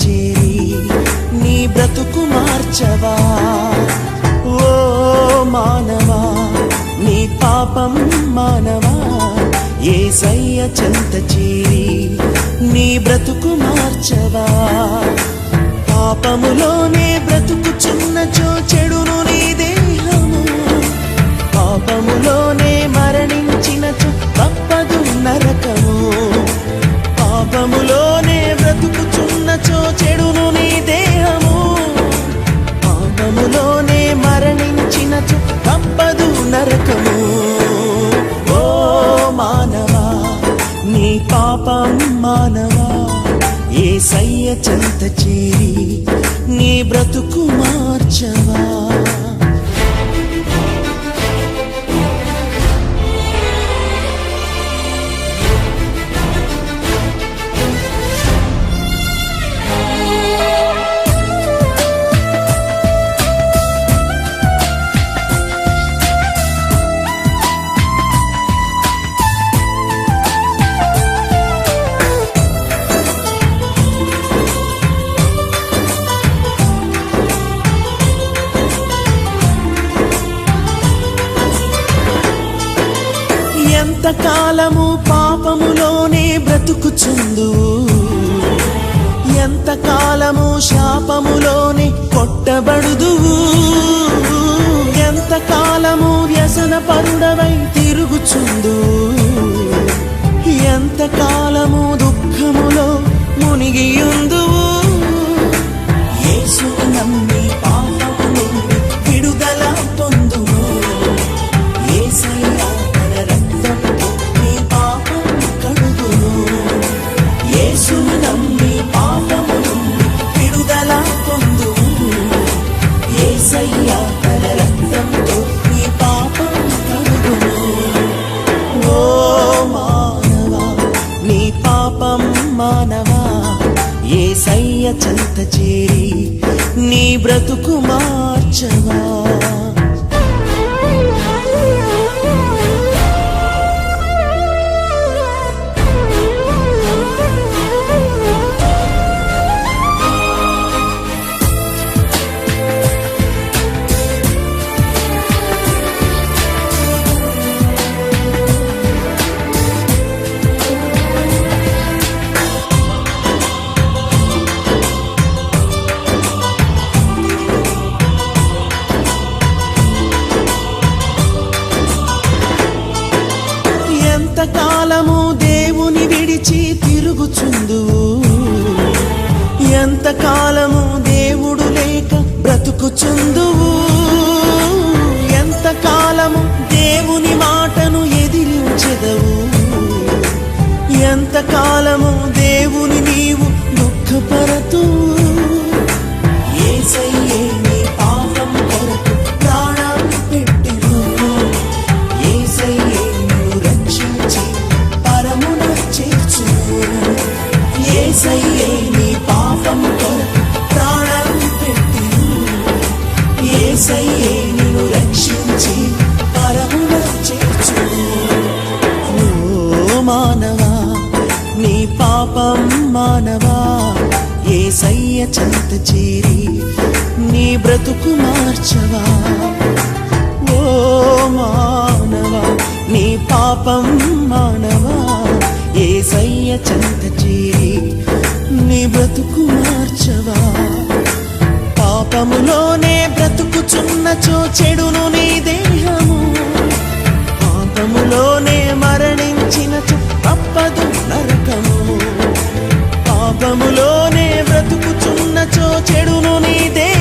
చేరి నీ బ్రతుకు మార్చవా. ఓ మానవా నీ పాపం మానవా యేసయ్య చెంత చేరి నీ బ్రతుకు మార్చవా. పాపములోనే బ్రతుకుచున్నచో చెడును నీ దేహము, పాపములోనే మరణించినచో తప్పదు నరకము. పాపములోనే బ్రతుకుచున్నచో చెడును నీ దేహము, పాపములోనే మరణించినచో తప్పదు నరకము. ఓ మానవా నీ పాపం మానవా యేసయ్య చెంత చేరి నీ బ్రతుకు మార్చవా. ఎంతకాలము పాపములోనే బ్రతుకుచుందు, ఎంతకాలము శాపములోనే కొట్టబడుదువు, ఎంతకాలము వ్యసన పరుడవై తిరుగుచుందు, ఎంతకాలము దుఃఖములో మునిగియుందువు. యేసు నమ్మి పాపము నుండి విడుదల పొందుము. యేసయ్య నమ్మి పాపము నుండి విడుదల పొందుము. యేసయ్య తన రక్తంతో నీ పాపం కడుగును. ఓ మానవా నీ పాపం మానవా యేసయ్య చెంత చేరి నీ బ్రతుకు మార్చవా. ఎంతకాలము దేవుని విడిచి తిరుగుచుందువు, ఎంతకాలము దేవుడు లేక బ్రతుకుచుందువు, ఎంతకాలము దేవుని మాటను ఎదిరించెదవు, ఎంతకాలము దేవుని నీవు దుఃఖపరతు. యేసయ్యే నీ పాపం కొరకు ప్రాణం పెట్టెను. యేసయ్యే యేసయ్యే నీ పాపం కొరకు ప్రాణం పెట్టెను. యేసయ్యే నిన్ను రక్షించి పరమున చేర్చును. ఓ మానవా నీ పాపం మానవా యేసయ్య చెంత చేరి నీ బ్రతుకు మార్చవా. ఓ మానవా నీ పాపం మానవా యేసయ్య చెంత చేరి నీ బ్రతుకు మార్చవా. పాపములోనే బ్రతుకుచున్నచో చెడును నీ దేహము, పాపములోనే మరణించినచో తప్పదు నరకము. పాపములోనే బ్రతుకుచున్నచో చెడును నీ దేహము,